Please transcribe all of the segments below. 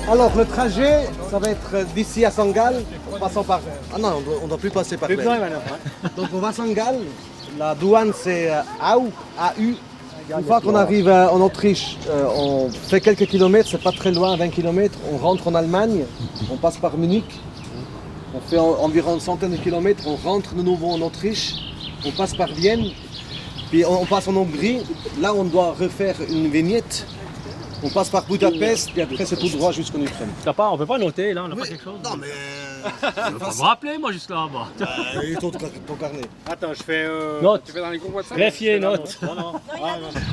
Alors le trajet, ça va être d'ici à Sangal, en passant par... Ah non, on ne doit plus passer par là. Donc on va à Sangal, la douane c'est AU, AU. Une fois qu'on arrive en Autriche, on fait quelques kilomètres, c'est pas très loin, 20 kilomètres, on rentre en Allemagne, on passe par Munich, on fait environ une centaine de kilomètres, on rentre de nouveau en Autriche, on passe par Vienne, puis on passe en Hongrie, là on doit refaire une vignette. On passe par Budapest, puis après c'est tout droit jusqu'en Ukraine. On peut pas noter là, on n'a pas quelque chose. Non mais... On va me rappeler moi jusque là-bas. Et ton carnet. Attends, je fais... Note. Tu fais dans les groupes WhatsApp? Greffier, note.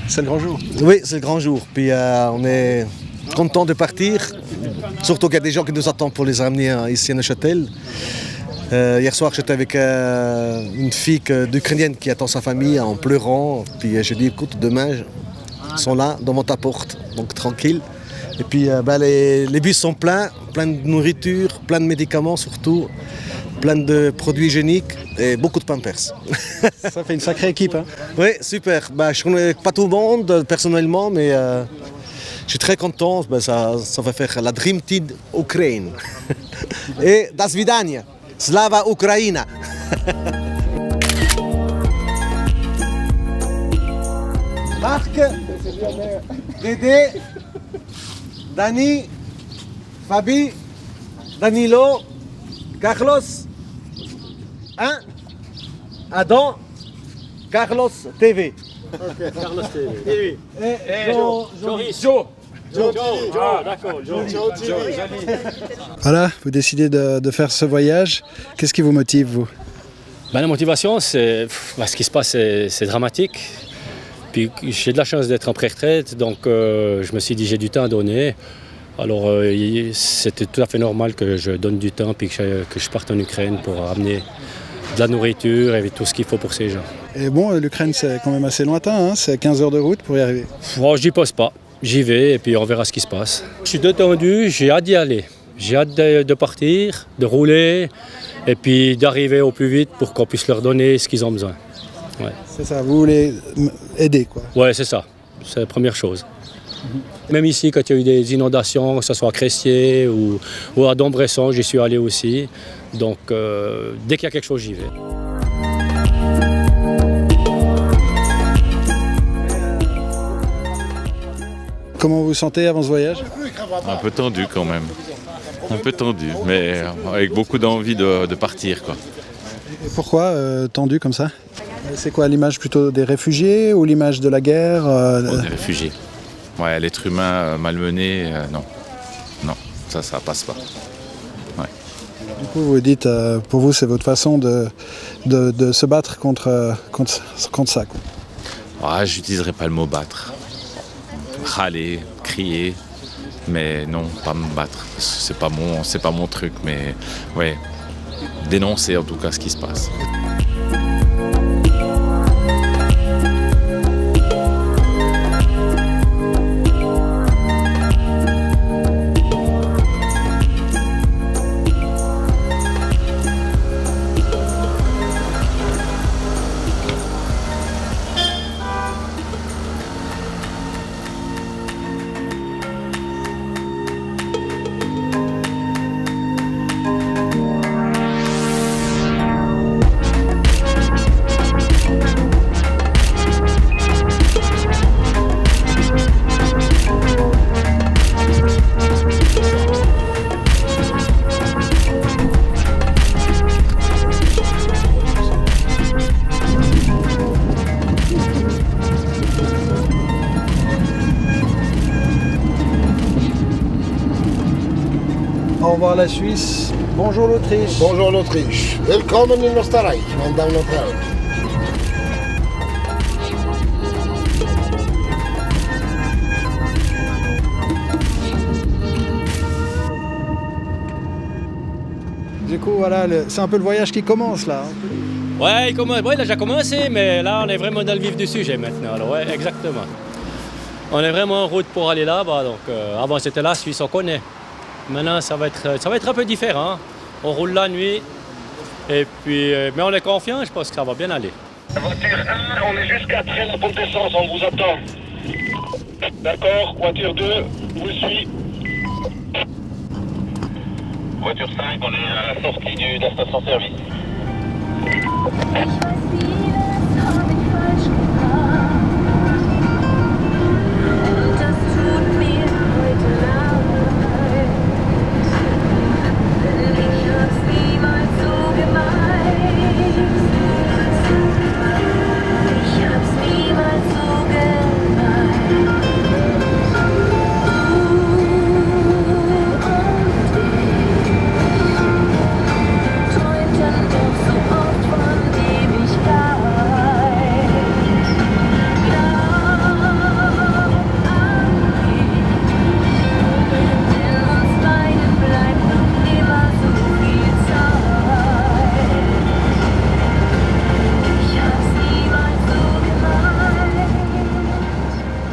C'est le grand jour. Oui, c'est le grand jour. Puis on est content de partir. Surtout qu'il y a des gens qui nous attendent pour les ramener ici à Neuchâtel. Hier soir, j'étais avec une fille d'Ukrainienne qui attend sa famille en pleurant. Puis j'ai dit, écoute, demain, ils sont là, devant ta porte, donc tranquille. Et puis les bus sont pleins de nourriture, plein de médicaments surtout, plein de produits hygiéniques et beaucoup de Pampers. Ça fait une sacrée équipe. Hein. Oui, super. Je ne connais pas tout le monde personnellement, mais je suis très content. Ça va faire la Dream Team Ukraine. Et das vidania. Slava Ukraina. Marc, Dédé, Dani, Fabi, Danilo, Carlos, hein? Adam, Carlos TV. Okay. Carlos TV. Et Joris. Ah, d'accord. Voilà, vous décidez de faire ce voyage. Qu'est-ce qui vous motive, vous? La motivation, c'est ce qui se passe, c'est dramatique. Puis j'ai de la chance d'être en pré-retraite, donc je me suis dit j'ai du temps à donner. Alors c'était tout à fait normal que je donne du temps puis que je parte en Ukraine pour amener de la nourriture et tout ce qu'il faut pour ces gens. Et bon, l'Ukraine c'est quand même assez lointain, hein, c'est 15 heures de route pour y arriver. Bon, je n'y pose pas, j'y vais et puis on verra ce qui se passe. Je suis détendu, j'ai hâte d'y aller. J'ai hâte de partir, de rouler et puis d'arriver au plus vite pour qu'on puisse leur donner ce qu'ils ont besoin. Ouais. C'est ça, vous voulez aider quoi. Ouais, c'est ça, c'est la première chose. Même ici, quand il y a eu des inondations, que ce soit à Cressier ou à Dombresson, j'y suis allé aussi. Donc, dès qu'il y a quelque chose, j'y vais. Comment vous vous sentez avant ce voyage? Un peu tendu quand même. Un peu tendu, mais avec beaucoup d'envie de partir, quoi. Et pourquoi tendu comme ça? C'est quoi l'image plutôt des réfugiés ou l'image de la guerre Des réfugiés. Ouais, l'être humain malmené, non. Non, ça passe pas. Ouais. Du coup, vous dites, pour vous, c'est votre façon de se battre contre ça, quoi. Ouais, j'utiliserai pas le mot battre. Râler, crier, mais non, pas me battre. C'est pas mon truc, mais ouais, dénoncer en tout cas ce qui se passe. au revoir la Suisse, bonjour l'Autriche. Bonjour l'Autriche. Willkommen in Österreich, meine Damen und Herren. Du coup, voilà, c'est un peu le voyage qui commence là. Ouais, il a déjà commencé, mais là, on est vraiment dans le vif du sujet maintenant. Alors, ouais, exactement. On est vraiment en route pour aller là-bas. Donc, avant, c'était la Suisse, on connaît. Maintenant, ça va être un peu différent. On roule la nuit. Et puis, mais on est confiant, je pense que ça va bien aller. Voiture 1, on est jusqu'à Trèves, la pompe d'essence, on vous attend. D'accord, voiture 2, vous suit. Voiture 5, on est à la sortie de la station-service.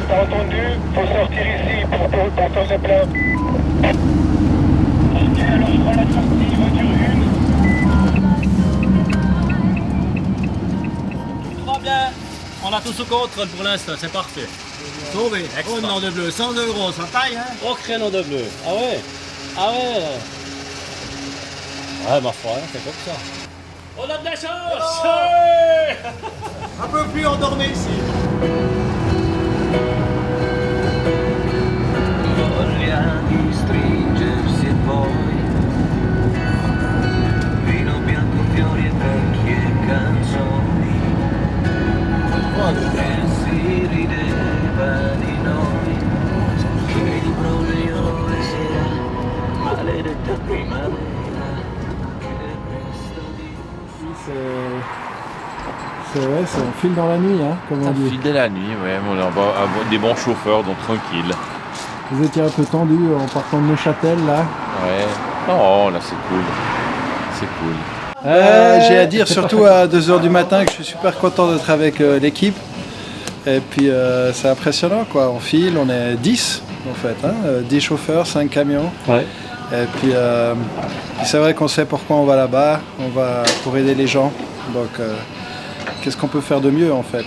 T'as entendu? Faut sortir ici pour faire le plein. Ok, alors je prends la sortie, voiture 1. Tout va bien. On a tout sous contrôle pour l'instant, c'est parfait. Sauvé. Extra. Oh, nom de bleu, 100 €, ça taille, hein? Au créneau de bleu. Ah ouais? Ah ouais? Ouais, ma foi, c'est comme ça. On a de la chance! Ouais. Un peu plus endormi ici. Voglia di stringersi e poi vino bianco, fiori e vecchie canzoni e si rideva di noi che di Brolio era maledetta primavera che resta di Ouais, on file dans la nuit, hein, comme on dit. Fidèle la nuit, ouais, on a des bons chauffeurs, donc tranquille. Vous étiez un peu tendu en partant de Neuchâtel là. Ouais. Non, là c'est cool. C'est cool. J'ai à dire surtout à 2h du matin que je suis super content d'être avec l'équipe. Et puis c'est impressionnant quoi, on file, on est 10 en fait, hein, 10 chauffeurs, 5 camions. Ouais. Et puis c'est vrai qu'on sait pourquoi on va là-bas, on va pour aider les gens. Donc qu'est-ce qu'on peut faire de mieux en fait,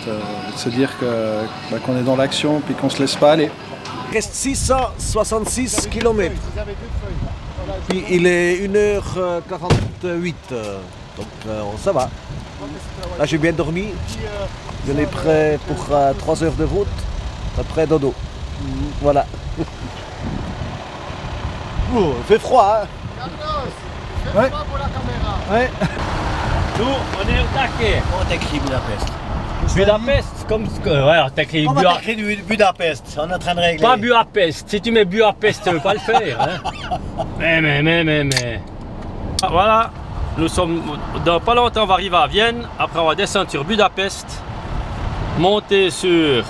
se dire qu'on est dans l'action puis qu'on se laisse pas aller. Il reste 666 km. Puis il est 1h48. Donc ça va. Là j'ai bien dormi. Je suis prêt pour 3 heures de route. Après dodo. Voilà. Oh, il fait froid, hein? Ouais. Ouais. Nous, on est au taquet. On t'écrit Budapest. Budapest, comme ce que. Ouais, on t'écrit On va t'écrire du Budapest, on est en train de régler. Pas Budapest. Si tu mets Budapest, tu ne veux pas le faire. Hein. Mais. Ah, voilà, nous sommes. Dans pas longtemps, on va arriver à Vienne. Après, on va descendre sur Budapest. Monter sur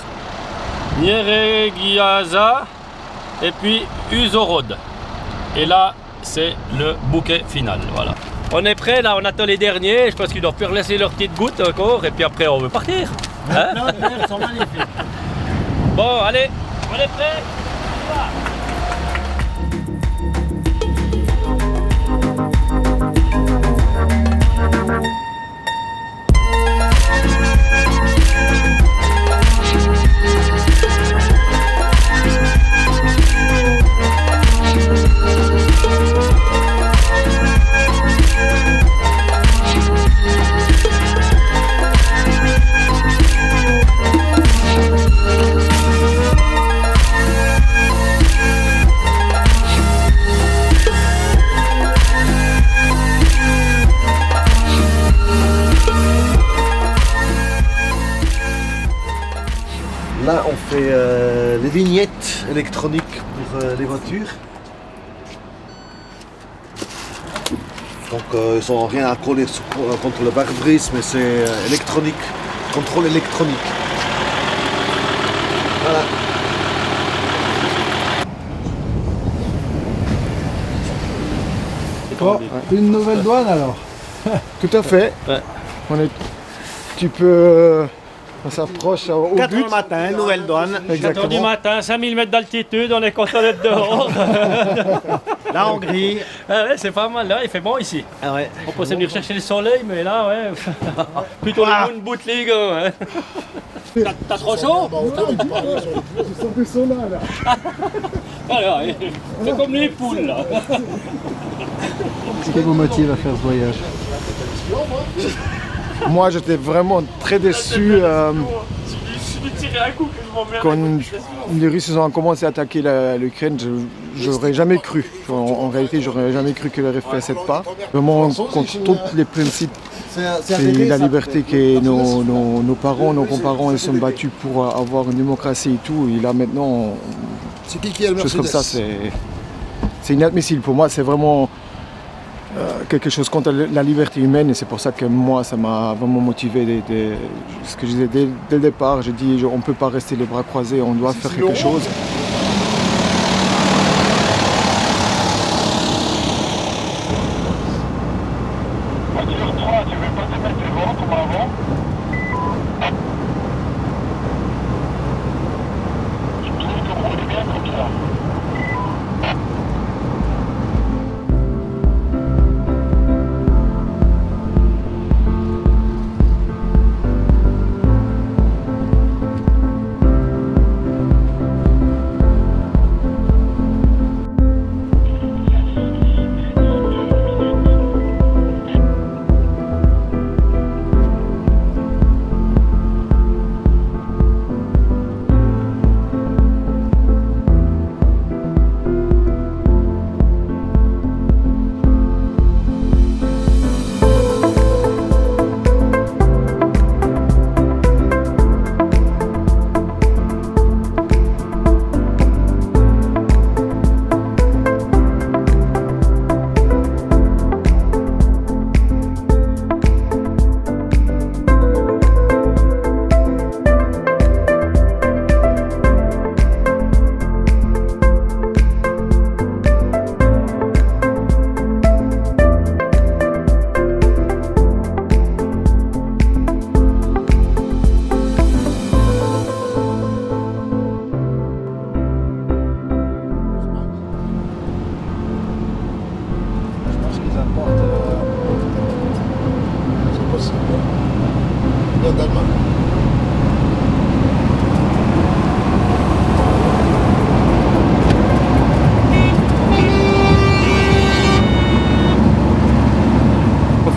Nyíregyháza. Et puis Uzhhorod. Et là, c'est le bouquet final. Voilà. On est prêt là, on attend les derniers. Je pense qu'ils doivent faire laisser leur petite goutte encore. Et puis après, on veut partir. Hein? Les fleurs sont magnifiques. Bon, allez, on est prêt. On y va. Là, on fait les vignettes électroniques pour les voitures. Donc ils n'ont rien à coller contre le pare-brise, mais c'est électronique, contrôle électronique. Voilà. Bon, une nouvelle douane alors. Tout à fait. Ouais. On s'approche au 4 but. h le matin, nouvelle douane. 4 h du matin, 5000 mètres d'altitude, on est content d'être dehors. La Hongrie. Ah ouais, c'est pas mal, là, il fait bon ici. Ah ouais. On peut venir chercher le soleil, mais là, ouais. Plutôt Ah. le moon bootleg. Hein. T'as trop chaud? Alors, c'est comme les poules, là. Qu'est-ce qui vous motive à faire ce voyage? Moi, j'étais vraiment très déçu quand les Russes ont commencé à attaquer l'Ukraine. J'aurais jamais cru. En réalité, j'aurais jamais cru qu'ils auraient fait cette part. Vraiment contre tous les principes et la liberté que nos parents, nos grands-parents, ils sont battus pour avoir une démocratie et tout. Et là, maintenant, choses comme ça, c'est inadmissible. Pour moi, c'est vraiment quelque chose contre la liberté humaine et c'est pour ça que moi ça m'a vraiment motivé. Ce que je disais dès le départ, j'ai dit on ne peut pas rester les bras croisés, on doit faire quelque chose. Voiture 3, tu veux pas te mettre devant comme avant? Je trouve que roule bien comme ça.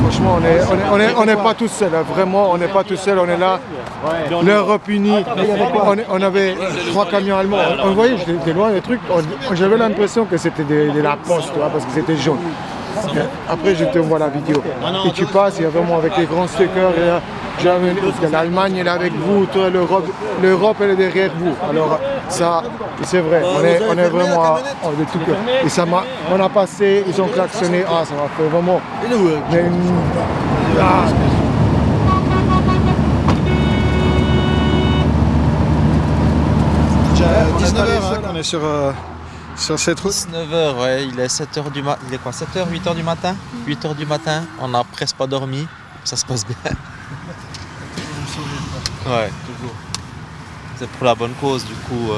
Franchement, on n'est pas tout seul, vraiment, on n'est pas tout seul, on est là. L'Europe unie, on avait 3 camions allemands. On voyait, j'étais loin des trucs, j'avais l'impression que c'était de la poste, tu vois, parce que c'était jaune. Après, je te vois la vidéo. Et tu passes, il y a vraiment avec les grands stickers, l'Allemagne est là avec vous, toi, l'Europe elle est derrière vous. Alors ça, c'est vrai, on est vraiment de tout cœur. Et ça on a passé, ils ont klaxonné, ça m'a fait vraiment... On est sur cette route. 19h, ouais, il est 7h du matin. Il est quoi, 7h, 8h du matin 8h du matin, on n'a presque pas dormi, ça se passe bien. Ouais, toujours. C'est pour la bonne cause, du coup,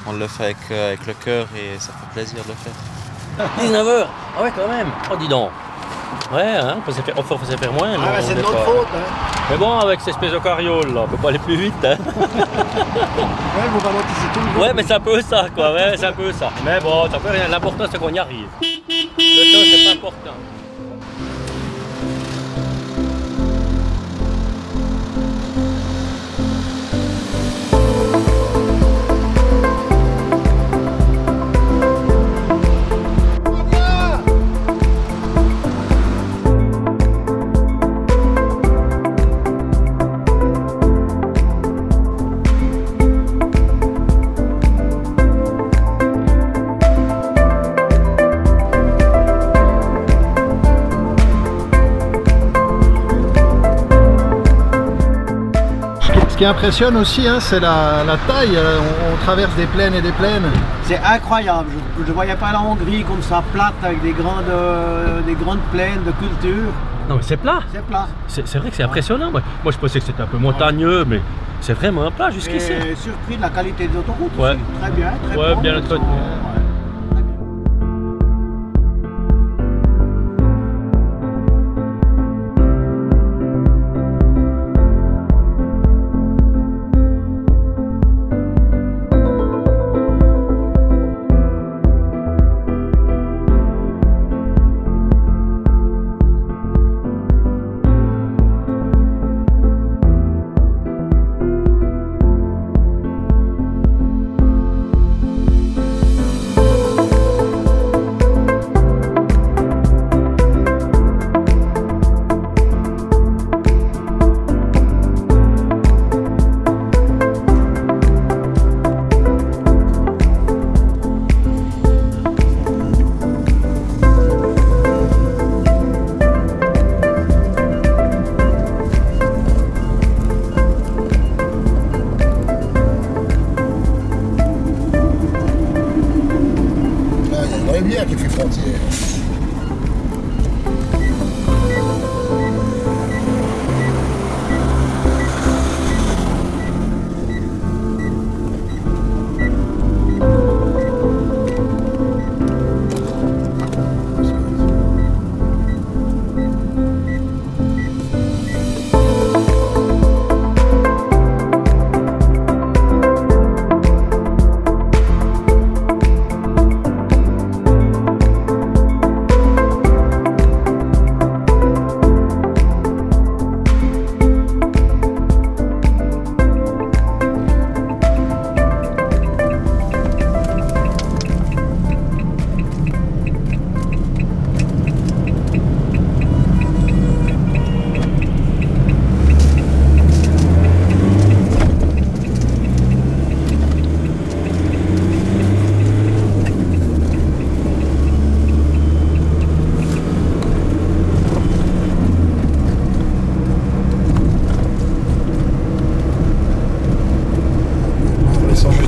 on le fait avec le cœur et ça fait plaisir de le faire. 19h. Ah ouais, quand même. Oh, dis donc. Ouais, hein, on peut se faire moins. Ah ouais, c'est de notre faute. Hein. Mais bon, avec cette espèce de carriole, là, on peut pas aller plus vite. Hein. Ouais, vous ralentissez tout le monde. Ouais, mais c'est un peu ça, quoi. Ouais, c'est un peu ça. Mais bon, ça fait rien. L'important, c'est qu'on y arrive. Le temps, c'est pas important. Ce qui impressionne aussi, hein, c'est la taille. On traverse des plaines et des plaines. C'est incroyable. Je ne voyais pas la Hongrie comme ça, plate, avec des grandes plaines de culture. Non mais c'est plat. C'est plat. C'est vrai que c'est impressionnant. Moi je pensais que c'était un peu montagneux, mais c'est vraiment plat jusqu'ici. Et surpris de la qualité des autoroutes Ouais. aussi. Très bien, très Ouais, bon. bien entretenu. Ouais. Qui fait frontière.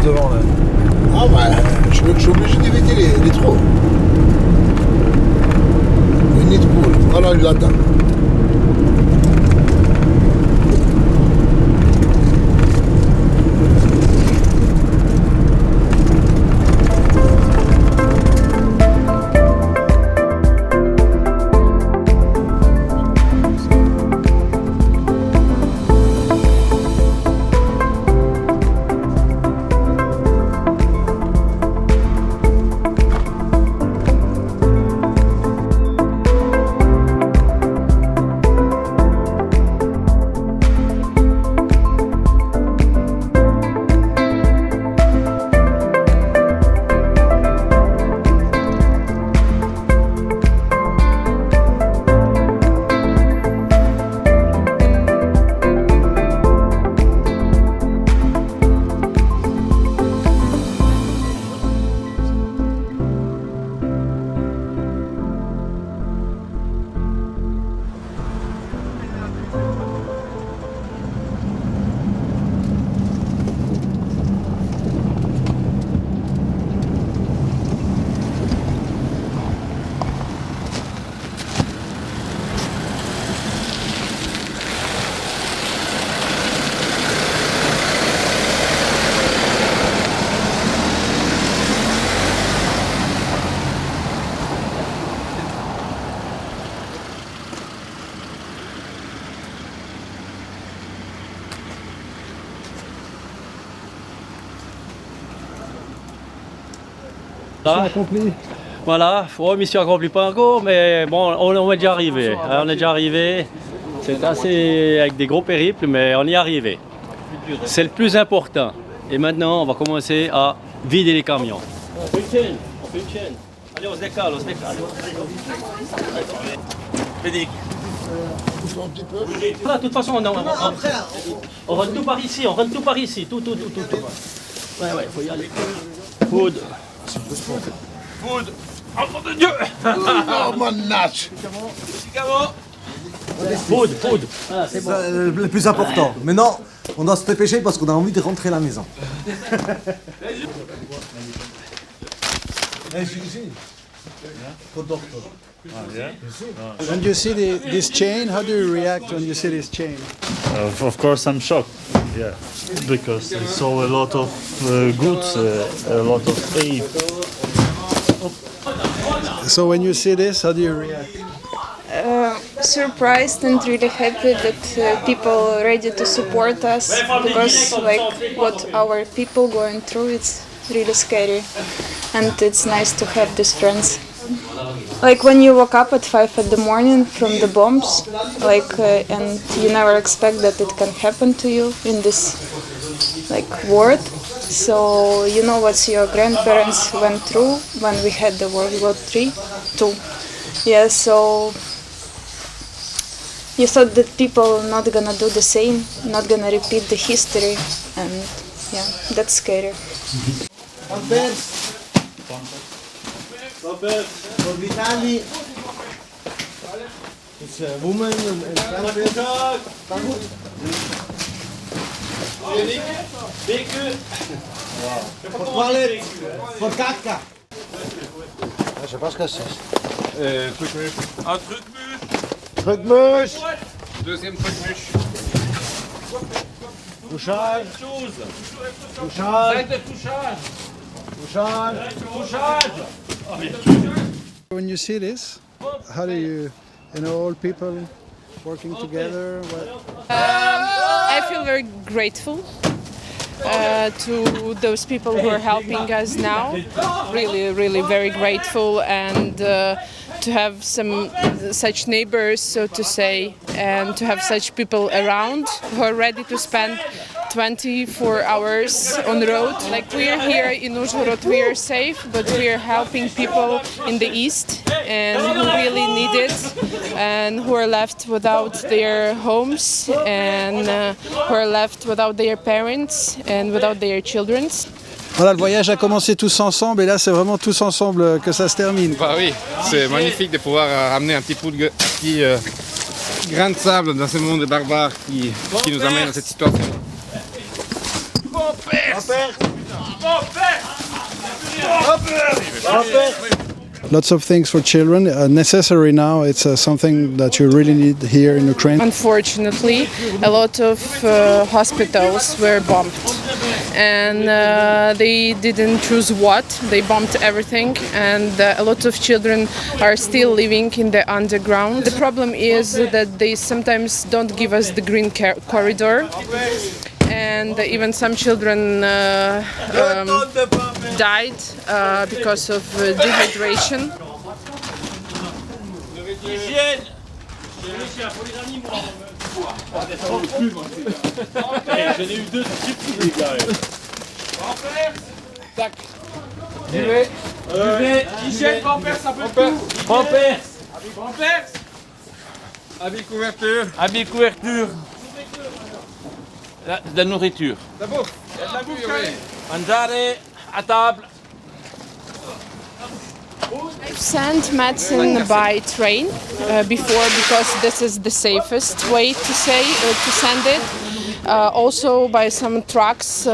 Devant là. Ah bah, je suis obligé d'éviter les trous. Le nid de poule, voilà, il l'attend. Mission accomplie. Voilà, mission accomplie pas encore, mais bon, on est déjà arrivé. On est déjà arrivé. C'est assez avec des gros périples, mais on y est arrivé. C'est le plus important. Et maintenant, on va commencer à vider les camions. On fait une chaîne, Allez, on se décale, Fédic. Voilà, de toute façon, on rentre tout par ici, tout. Ouais, faut y aller. Food. Enfant de Dieu. Oh, mon natch. Food. Voilà, c'est bon. Le plus important. Maintenant, On doit se dépêcher parce qu'on a envie de rentrer à la maison. When you see this chain, how do you react when you see this chain? Of course, I'm shocked. Yeah, because I saw a lot of goods, a lot of aid. So when you see this, how do you react? Surprised and really happy that people are ready to support us, because like what our people going through, it's really scary, and it's nice to have these friends. Like when you wake up at 5 in the morning from the bombs, like and you never expect that it can happen to you in this like world. So you know what your grandparents went through when we had the World War II. Yeah, so you thought that people are not gonna do the same, not gonna repeat the history, and yeah, that's scary. For Vitali, it's a woman and for toilet, for caca. Je sais pas ce que c'est. Trucmuche. Un trucmuche. Trucmuche. Deuxième trucmuche. Touchage. Touchage. Touchage. Touchage. Touchage. When you see this, how do you know, all people working together? I feel very grateful to those people who are helping us now. Really, really very grateful, and to have some such neighbors, so to say, and to have such people around who are ready to spend 24 hours on the road. Like we are here in Uzhhorod, we are safe, but we are helping people in the east and who really need it, and who are left without their homes, and who are left without their parents and without their children. Voilà, le voyage a commencé tous ensemble et là c'est vraiment tous ensemble que ça se termine. Bah oui, c'est magnifique de pouvoir ramener un petit grain de sable dans ce monde barbare qui nous amène à cette situation. Lots of things for children necessary now. It's something that you really need here in Ukraine. Unfortunately, a lot of hospitals were bombed, and they didn't choose what. They bombed everything, and a lot of children are still living in the underground. The problem is that they sometimes don't give us the green corridor, and even some children died because of dehydration. J'en ai eu deux triplés, les gars. Tac. Hygiène, pampers, un peu de tout. Pampers. Pampers. Habits couverture. Habits couverture. De la nourriture. La bouffe. La bouffe. Mangiare à table. I've sent medicine by train before, because this is the safest way to send it. Also by some trucks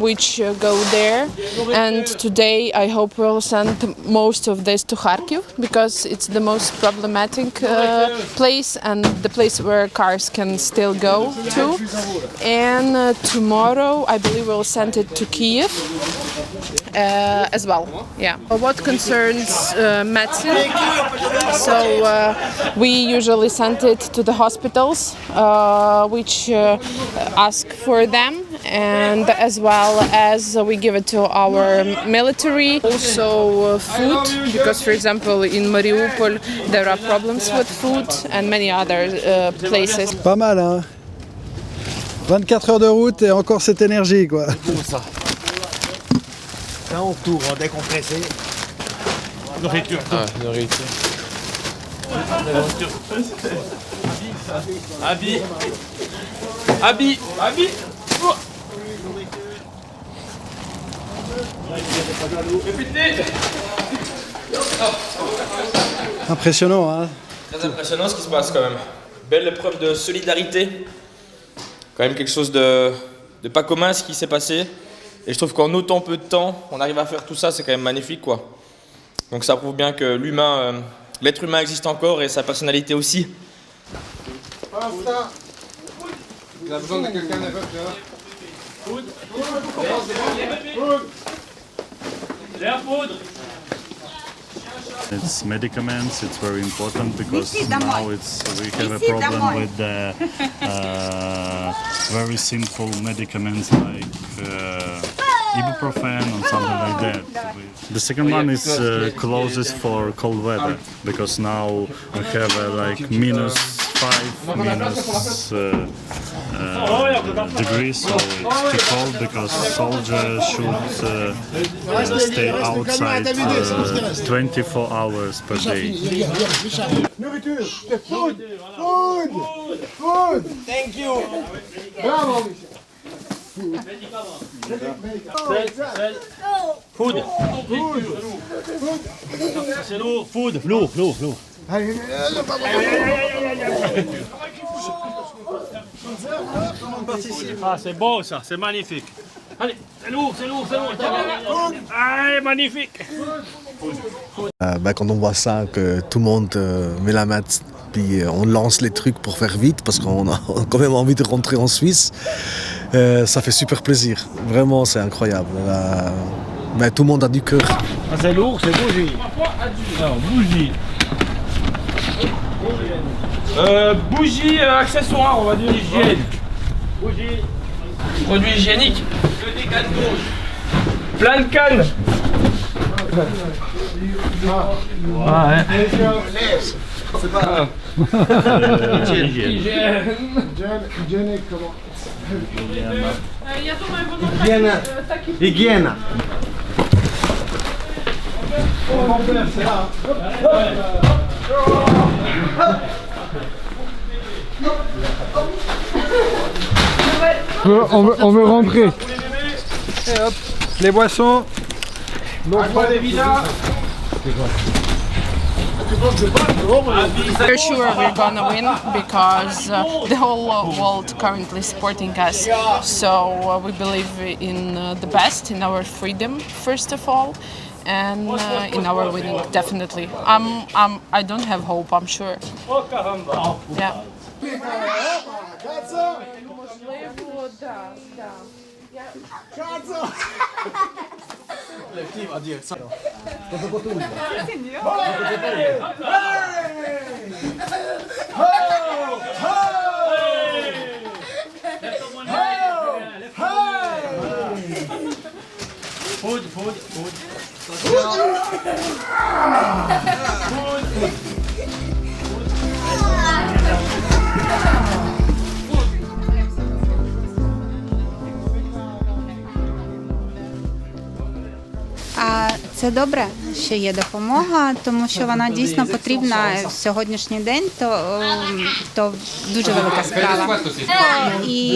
which go there, and today I hope we'll send most of this to Kharkiv, because it's the most problematic place and the place where cars can still go to. And tomorrow I believe we'll send it to Kiev as well. Yeah. What concerns medicine, so we usually send it to the hospitals which ask for them, and as well as we give it to our military. Also food, because for example in Mariupol there are problems with food, and many other places. Pas mal, hein? 24 heures de route et encore cette énergie, quoi. Ça. Là on tourne, on décompressé. Nourriture. Ah, nourriture. Habits. Habits. Habits. Impressionnant, hein? Très impressionnant ce qui se passe quand même. Belle épreuve de solidarité quand même quelque chose de pas commun ce qui s'est passé. Et je trouve qu'en autant peu de temps, on arrive à faire tout ça, c'est quand même magnifique, quoi. Donc ça prouve bien que l'être humain existe encore et sa personnalité aussi. Il a besoin de quelqu'un d'aveugle, là. It's medicaments. It's very important because now we have a problem with the very simple medicaments like ibuprofen or something like that. The second one is closest for cold weather because now we have like -5 degrees, so it's too cold because soldiers should stay outside 24 hours per day. Nourriture, food, food, food. Thank you. Bravo. Food. C'est lourd. Food. Lourd. Ah, c'est beau ça, c'est magnifique. Allez, c'est lourd. Allez, magnifique. Quand on voit ça, que tout le monde met la main, puis on lance les trucs pour faire vite, parce qu'on a quand même envie de rentrer en Suisse, ça fait super plaisir. Vraiment, c'est incroyable. Mais tout le monde a du cœur. Ah, c'est lourd, c'est bougie. Alors, bougie. Bougie, accessoire, on va dire hygiène. Bougie. Produit hygiénique. Des cannes d'eau. Plein de cannes. Ouais. C'est pas. Hygiène, comment? Hygiène. C'est là. On veut rentrer. Et hop, les boissons. We're sure we're gonna win because the whole world currently supporting us. So we believe in the best, in our freedom first of all, and in our winning definitely. I don't have hope, I'm sure. Yeah. Food. Це добре, що є допомога, тому що вона дійсно потрібна в сьогоднішній день, то дуже велика справа. І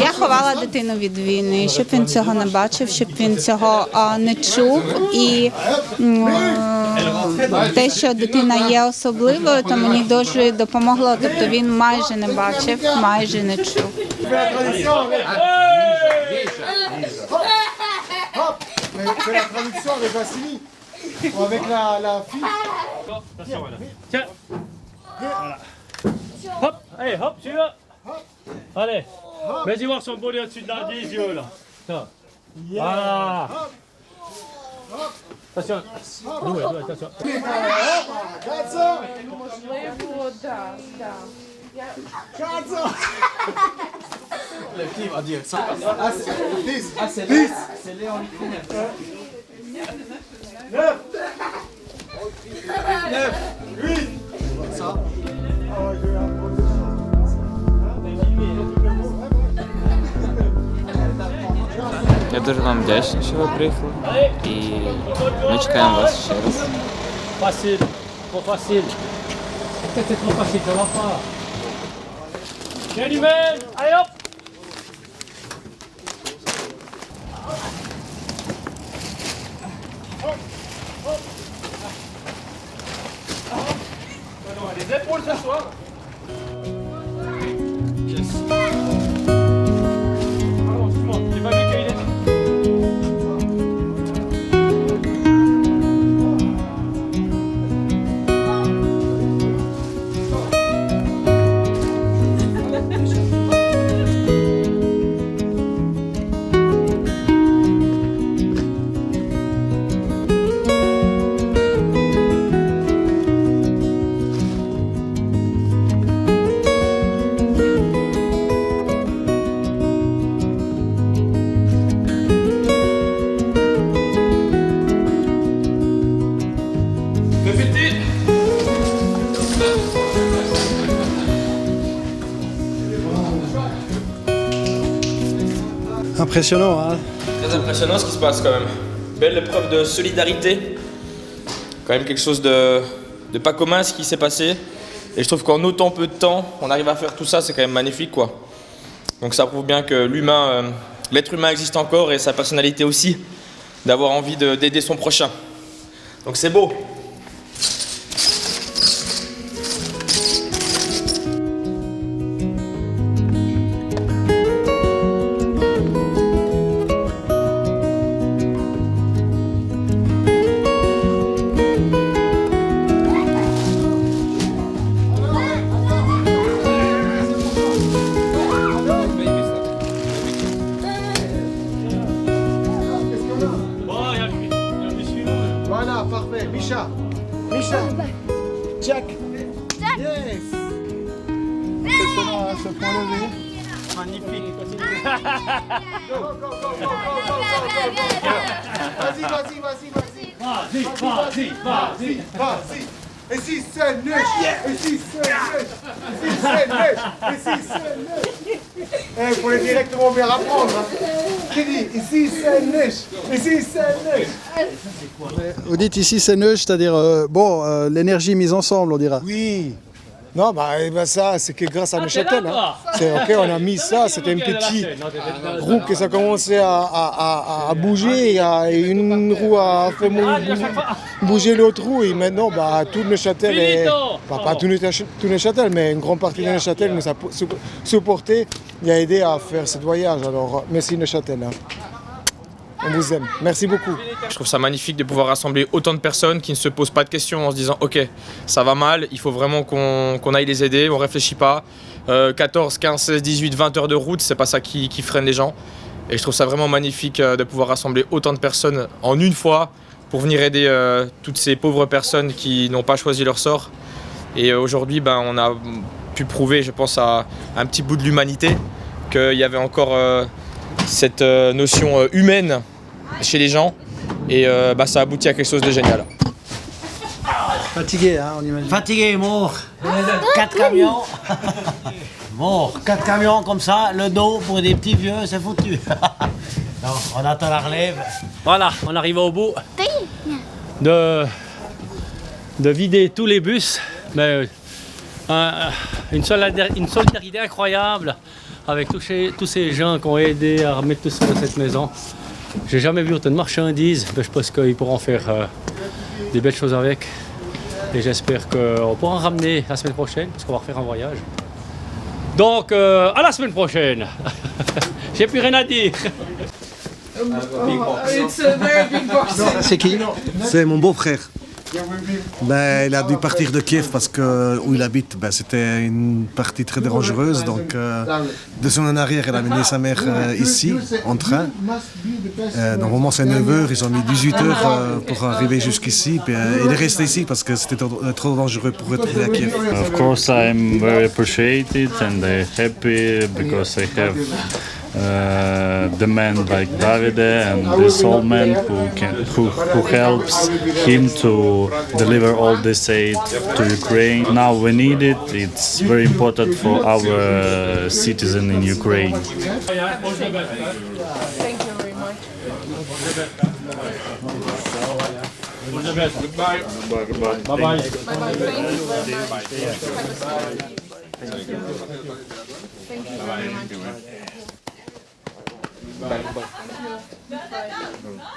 я ховала дитину від війни, щоб він цього не бачив, щоб він цього не чув. І те, що дитина є особливою, то мені дуже допомогло. Тобто він майже не бачив, майже не чув. Fais la traduction avec Vassili ou avec la fille. Tiens. Voilà. Hop, allez, hop, celui-là. Allez, vas-y voir son bonnet au-dessus de des yeux là. Voilà. Attention. Doué, attention. Le petit va dire ça. C'est Léon. 9, 8. Ça. Я дуже вам вдячний, що ви приїхали. І ми чекаємо вас ще раз. Facile, trop facile. C'est trop facile, ça va pas. Tiens, Humaine, allez hop. Les épaules ce soir. Yes. parti. Impressionnant, hein? Très impressionnant ce qui se passe quand même. Belle épreuve de solidarité. Quand même quelque chose de pas commun ce qui s'est passé. Et je trouve qu'en autant peu de temps, on arrive à faire tout ça, c'est quand même magnifique quoi. Donc ça prouve bien que l'être humain existe encore et sa personnalité aussi, d'avoir envie d'aider son prochain. Donc c'est beau. Voilà, parfait. Misha. Misha. Check. Yes. Impressionnant, hein, ce point levé. Magnifique. Vas-y. Et si c'est neige. Et si c'est neige. Et si c'est neige. Et si c'est neige. Il faut directement bien apprendre. Qui dit ici c'est neige. Ici c'est neige. Vous dites ici c'est neige, c'est-à-dire l'énergie mise ensemble, on dira. Oui. Non, ça, c'est que grâce à Neuchâtel. Hein. C'est ok, on a mis ça, c'était un petit roue que ça commençait à bouger, et une roue a fait bouger l'autre roue, et maintenant, tout Neuchâtel, pas tout Neuchâtel, mais une grande partie de Neuchâtel nous a supporté et a aidé à faire ce voyage. Alors, merci Neuchâtel. Hein. On vous aime. Merci beaucoup. Je trouve ça magnifique de pouvoir rassembler autant de personnes qui ne se posent pas de questions en se disant ok, ça va mal, il faut vraiment qu'on aille les aider, on ne réfléchit pas. 14, 15, 16, 18, 20 heures de route, c'est pas ça qui freine les gens. Et je trouve ça vraiment magnifique de pouvoir rassembler autant de personnes en une fois pour venir aider toutes ces pauvres personnes qui n'ont pas choisi leur sort. Et aujourd'hui, on a pu prouver, je pense, à un petit bout de l'humanité qu'il y avait encore cette notion humaine chez les gens et ça aboutit à quelque chose de génial. Fatigué, hein, on imagine. Fatigué, mort. 4 camions. Mort. 4 camions comme ça, le dos pour des petits vieux, c'est foutu. Non, on attend la relève. Voilà, on arrive au bout de vider tous les bus. Mais une solidarité incroyable avec tous ces gens qui ont aidé à remettre tout ça dans cette maison. J'ai jamais vu autant de marchandises, mais je pense qu'ils pourront faire des belles choses avec. Et j'espère qu'on pourra en ramener la semaine prochaine, parce qu'on va refaire un voyage. Donc, à la semaine prochaine. J'ai plus rien à dire. C'est qui? C'est mon beau-frère. Il a dû partir de Kiev parce que où il habite, c'était une partie très dangereuse. Donc, de son en arrière, il a amené sa mère ici, en train. Normalement, c'est 9 heures. Ils ont mis 18 heures pour arriver jusqu'ici. Puis, il est resté ici parce que c'était trop dangereux pour retourner à Kiev. Of course, I'm very appreciated and happy because I have the man like Davide and this old man who helps him to deliver all this aid to Ukraine. Now we need it. It's very important for our citizens in Ukraine. Thank you very much. Goodbye. Bye-bye. Bye-bye. Thank you very much.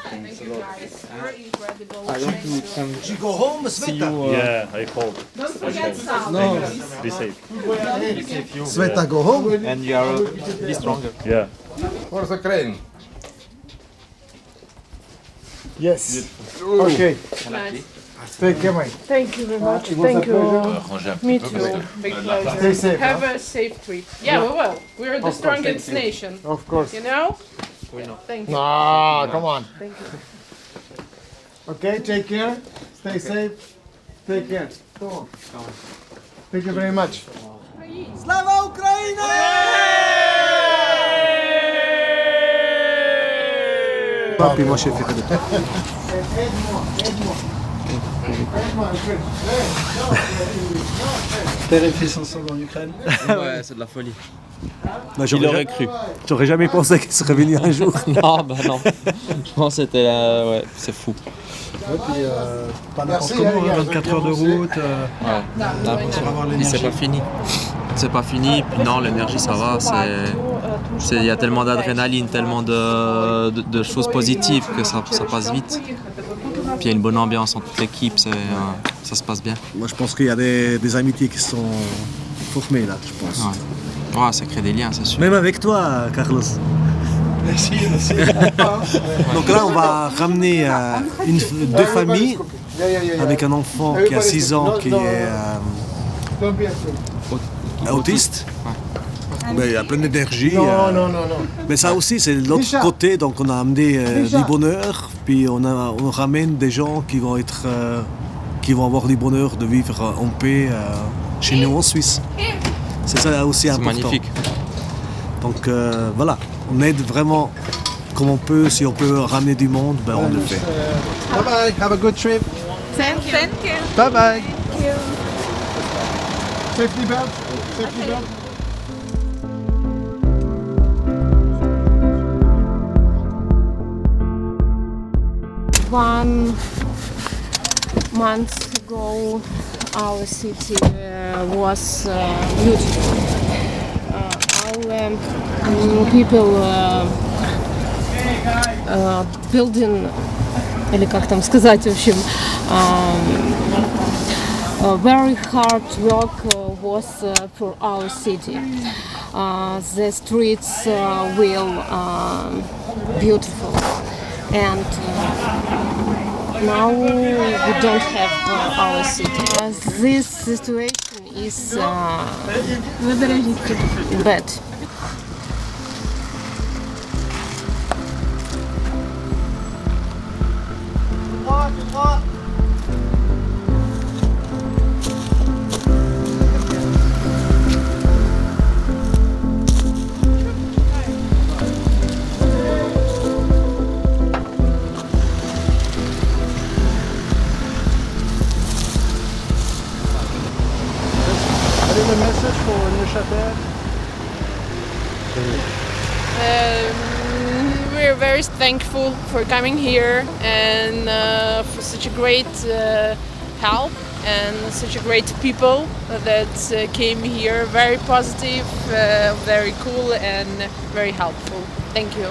Thank you guys. You're incredible. I want to come You go home, see you. Yeah, I hope. Don't forget Sam. No. Be safe. Sveta, go home. And you are be stronger. Yeah. For the crane. Yes. Okay. Nice. Take care, mate. Thank you very much. It was a Thank you. pleasure. Me too. Big pleasure. Stay safe, Have huh? a safe trip. Yeah, we will. We're the Of course. strongest Thank you. nation. Of course. You know? We know. Thank you. Ah, come on. Thank you. Okay, take care. Stay safe. Take care. Come on. Thank you very much. Slava Ukraini! Puis moi, je fais que de Père et fils ensemble en Ukraine. Ouais, c'est de la folie. Bah, Qui l'aurait cru? J'aurais jamais pensé qu'il serait venu un jour. Non, bah non. Je pense que c'était... ouais, c'est fou. Ouais, puis pas n'importe comment, hein, 24 heures de route. Ouais, là, pour avoir puis c'est l'énergie. pas fini. C'est pas fini, puis non, l'énergie ça va. Il y a tellement d'adrénaline, tellement de choses positives que ça passe vite. Puis il y a une bonne ambiance en toute l'équipe, ça se passe bien. Moi, je pense qu'il y a des amitiés qui sont formées là, je pense. Ouais, ça crée des liens, c'est sûr. Même avec toi, Carlos. Merci, merci. Donc là, on va ramener deux familles avec un enfant qui a 6 ans qui est autiste. Mais il a plein d'énergie. Non. Mais ça aussi, c'est de l'autre côté. Donc on a amené du bonheur, puis on ramène des gens qui vont avoir du bonheur de vivre en paix chez nous en Suisse. C'est ça aussi important. C'est magnifique. Donc voilà, on aide vraiment comme on peut. Si on peut ramener du monde, ben on le fait. Bye bye, have a good trip. Thank you. Bye bye. Thank you. Safety belt. Safety belt. One month ago, our city was beautiful. Our people building, или как там сказать, в общем, very hard work was for our city. The streets will beautiful, and now we don't have our city. This situation is bad. Avez le message pour Neuchâtel? We're very thankful for coming here and for such a great help and such a great people that came here. Very positive, very cool and very helpful. Thank you.